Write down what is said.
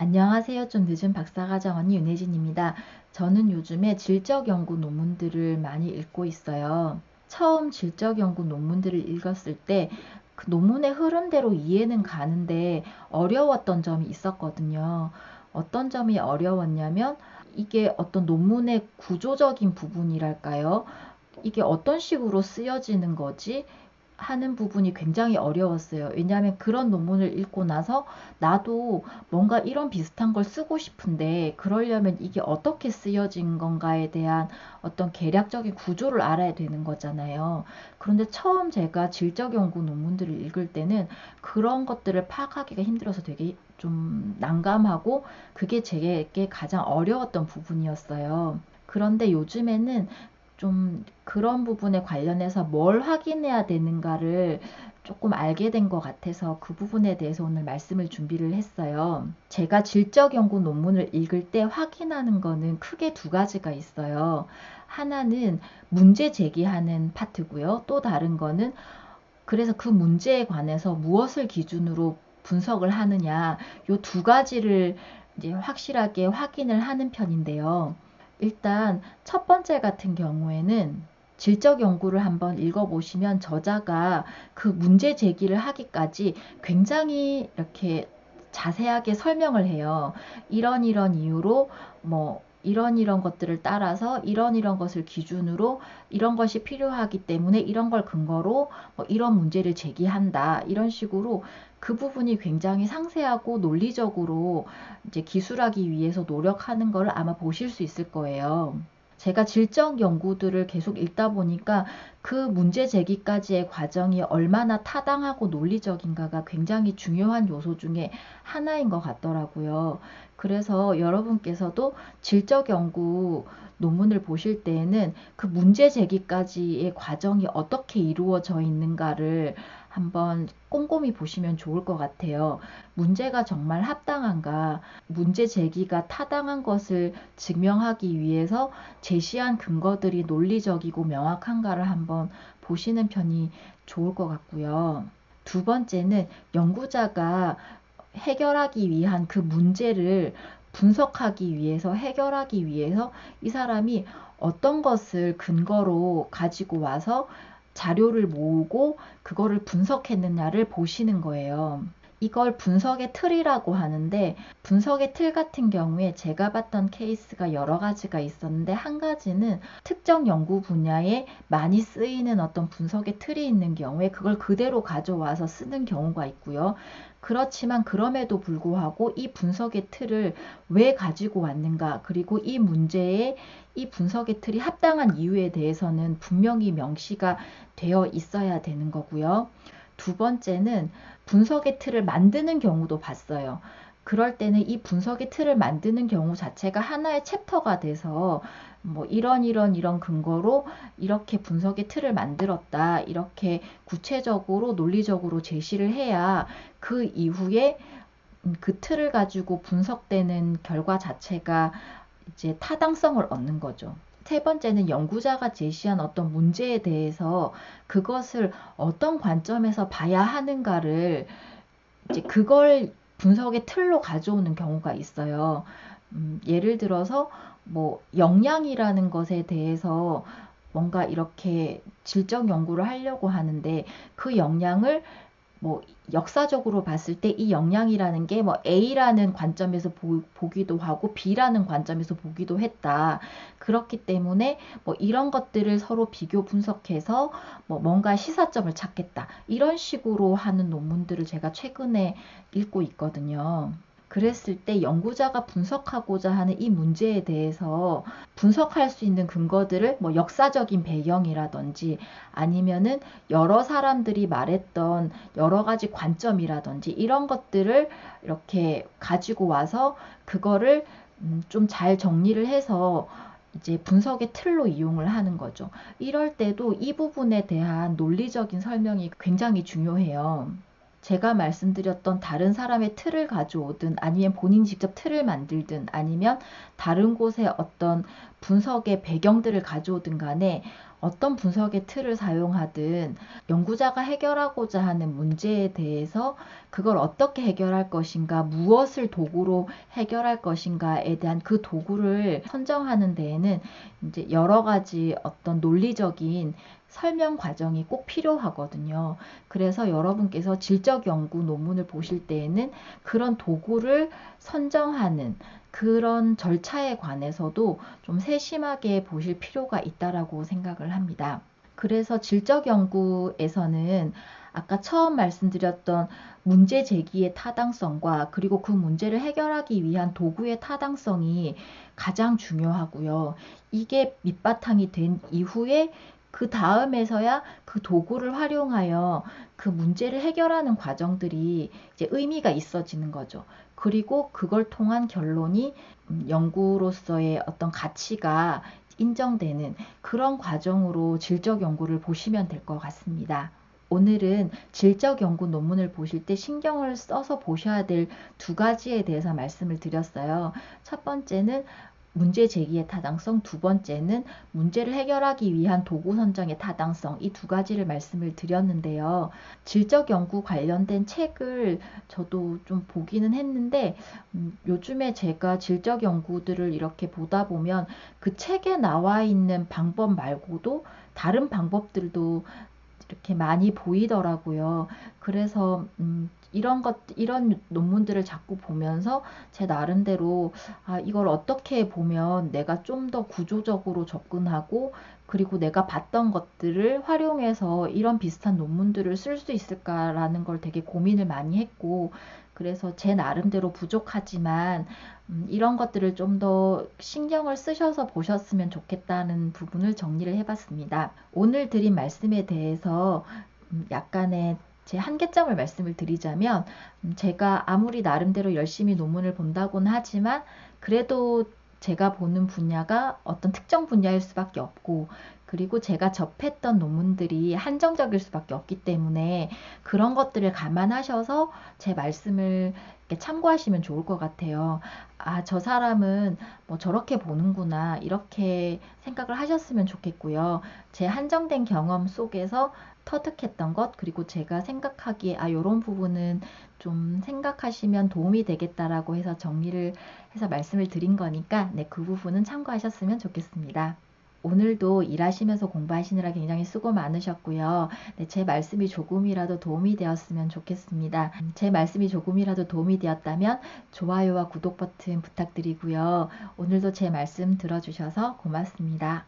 안녕하세요. 좀 늦은 박사과정 언니 윤혜진입니다. 저는 요즘에 질적 연구 논문들을 많이 읽고 있어요. 처음 질적 연구 논문들을 읽었을 때 그 논문의 흐름대로 이해는 가는데 어려웠던 점이 있었거든요. 어떤 점이 어려웠냐면 이게 어떤 논문의 구조적인 부분이랄까요? 이게 어떤 식으로 쓰여지는 거지? 하는 부분이 굉장히 어려웠어요. 왜냐하면 그런 논문을 읽고 나서 나도 뭔가 이런 비슷한 걸 쓰고 싶은데 그러려면 이게 어떻게 쓰여진 건가에 대한 어떤 계략적인 구조를 알아야 되는 거잖아요. 그런데 처음 제가 질적 연구 논문들을 읽을 때는 그런 것들을 파악하기가 힘들어서 되게 좀 난감하고 그게 제게 가장 어려웠던 부분이었어요. 그런데 요즘에는 좀 그런 부분에 관련해서 뭘 확인해야 되는가를 조금 알게 된 것 같아서 그 부분에 대해서 오늘 말씀을 준비를 했어요. 제가 질적 연구 논문을 읽을 때 확인하는 거는 크게 두 가지가 있어요. 하나는 문제 제기하는 파트고요. 또 다른 거는 그래서 그 문제에 관해서 무엇을 기준으로 분석을 하느냐, 요 두 가지를 이제 확실하게 확인을 하는 편인데요. 일단 첫 번째 같은 경우에는 질적 연구를 한번 읽어보시면 저자가 그 문제 제기를 하기까지 굉장히 이렇게 자세하게 설명을 해요. 이런 이유로 뭐 이런 것들을 따라서 이런 것을 기준으로 이런 것이 필요하기 때문에 이런 걸 근거로 뭐 이런 문제를 제기한다. 이런 식으로 그 부분이 굉장히 상세하고 논리적으로 이제 기술하기 위해서 노력하는 걸 아마 보실 수 있을 거예요. 제가 질적 연구들을 계속 읽다 보니까 그 문제 제기까지의 과정이 얼마나 타당하고 논리적인가가 굉장히 중요한 요소 중에 하나인 것 같더라고요. 그래서 여러분께서도 질적 연구 논문을 보실 때에는 그 문제 제기까지의 과정이 어떻게 이루어져 있는가를 한번 꼼꼼히 보시면 좋을 것 같아요. 문제가 정말 합당한가, 문제 제기가 타당한 것을 증명하기 위해서 제시한 근거들이 논리적이고 명확한가를 한번 보시는 편이 좋을 것 같고요. 두 번째는 연구자가 해결하기 위한 그 문제를 분석하기 위해서, 해결하기 위해서 이 사람이 어떤 것을 근거로 가지고 와서 자료를 모으고 그거를 분석했느냐를 보시는 거예요. 이걸 분석의 틀이라고 하는데 분석의 틀 같은 경우에 제가 봤던 케이스가 여러 가지가 있었는데 한 가지는 특정 연구 분야에 많이 쓰이는 어떤 분석의 틀이 있는 경우에 그걸 그대로 가져와서 쓰는 경우가 있고요. 그렇지만 그럼에도 불구하고 이 분석의 틀을 왜 가지고 왔는가 그리고 이 문제에 이 분석의 틀이 합당한 이유에 대해서는 분명히 명시가 되어 있어야 되는 거고요. 두 번째는 분석의 틀을 만드는 경우도 봤어요. 그럴 때는 이 분석의 틀을 만드는 경우 자체가 하나의 챕터가 돼서 뭐 이런 근거로 이렇게 분석의 틀을 만들었다. 이렇게 구체적으로 논리적으로 제시를 해야 그 이후에 그 틀을 가지고 분석되는 결과 자체가 이제 타당성을 얻는 거죠. 세 번째는 연구자가 제시한 어떤 문제에 대해서 그것을 어떤 관점에서 봐야 하는가를 이제 그걸 분석의 틀로 가져오는 경우가 있어요. 예를 들어서 뭐 영양이라는 것에 대해서 뭔가 이렇게 질적 연구를 하려고 하는데 그 영양을 뭐 역사적으로 봤을 때 이 영향이라는 게 뭐 A라는 관점에서 보기도 하고 B라는 관점에서 보기도 했다. 그렇기 때문에 뭐 이런 것들을 서로 비교 분석해서 뭐 뭔가 시사점을 찾겠다. 이런 식으로 하는 논문들을 제가 최근에 읽고 있거든요. 그랬을 때 연구자가 분석하고자 하는 이 문제에 대해서 분석할 수 있는 근거들을 뭐 역사적인 배경이라든지 아니면은 여러 사람들이 말했던 여러 가지 관점이라든지 이런 것들을 이렇게 가지고 와서 그거를 좀 잘 정리를 해서 이제 분석의 틀로 이용을 하는 거죠. 이럴 때도 이 부분에 대한 논리적인 설명이 굉장히 중요해요. 제가 말씀드렸던 다른 사람의 틀을 가져오든 아니면 본인이 직접 틀을 만들든 아니면 다른 곳에 어떤 분석의 배경들을 가져오든 간에 어떤 분석의 틀을 사용하든 연구자가 해결하고자 하는 문제에 대해서 그걸 어떻게 해결할 것인가, 무엇을 도구로 해결할 것인가에 대한 그 도구를 선정하는 데에는 이제 여러 가지 어떤 논리적인 설명 과정이 꼭 필요하거든요. 그래서 여러분께서 질적 연구 논문을 보실 때에는 그런 도구를 선정하는 그런 절차에 관해서도 좀 세심하게 보실 필요가 있다라고 생각을 합니다. 그래서 질적 연구에서는 아까 처음 말씀드렸던 문제 제기의 타당성과 그리고 그 문제를 해결하기 위한 도구의 타당성이 가장 중요하고요. 이게 밑바탕이 된 이후에 그 다음에서야 그 도구를 활용하여 그 문제를 해결하는 과정들이 이제 의미가 있어지는 거죠. 그리고 그걸 통한 결론이 연구로서의 어떤 가치가 인정되는 그런 과정으로 질적 연구를 보시면 될 것 같습니다. 오늘은 질적 연구 논문을 보실 때 신경을 써서 보셔야 될 두 가지에 대해서 말씀을 드렸어요. 첫 번째는 문제 제기의 타당성, 두 번째는 문제를 해결하기 위한 도구 선정의 타당성, 이 두 가지를 말씀을 드렸는데요. 질적 연구 관련된 책을 저도 좀 보기는 했는데 요즘에 제가 질적 연구들을 이렇게 보다 보면 그 책에 나와 있는 방법 말고도 다른 방법들도 이렇게 많이 보이더라고요. 그래서 이런 논문들을 자꾸 보면서 제 나름대로 이걸 어떻게 보면 내가 좀 더 구조적으로 접근하고 그리고 내가 봤던 것들을 활용해서 이런 비슷한 논문들을 쓸 수 있을까라는 걸 되게 고민을 많이 했고, 그래서 제 나름대로 부족하지만 이런 것들을 좀 더 신경을 쓰셔서 보셨으면 좋겠다는 부분을 정리를 해봤습니다. 오늘 드린 말씀에 대해서 약간의 제 한계점을 말씀을 드리자면 제가 아무리 나름대로 열심히 논문을 본다고는 하지만 그래도 제가 보는 분야가 어떤 특정 분야일 수밖에 없고, 그리고 제가 접했던 논문들이 한정적일 수밖에 없기 때문에 그런 것들을 감안하셔서 제 말씀을 참고하시면 좋을 것 같아요. 저 사람은 뭐 저렇게 보는구나, 이렇게 생각을 하셨으면 좋겠고요. 제 한정된 경험 속에서 터득했던 것, 그리고 제가 생각하기에 요런 부분은 좀 생각하시면 도움이 되겠다라고 해서 정리를 해서 말씀을 드린 거니까 그 부분은 참고하셨으면 좋겠습니다. 오늘도 일하시면서 공부하시느라 굉장히 수고 많으셨고요. 제 말씀이 조금이라도 도움이 되었으면 좋겠습니다. 제 말씀이 조금이라도 도움이 되었다면 좋아요와 구독 버튼 부탁드리고요. 오늘도 제 말씀 들어주셔서 고맙습니다.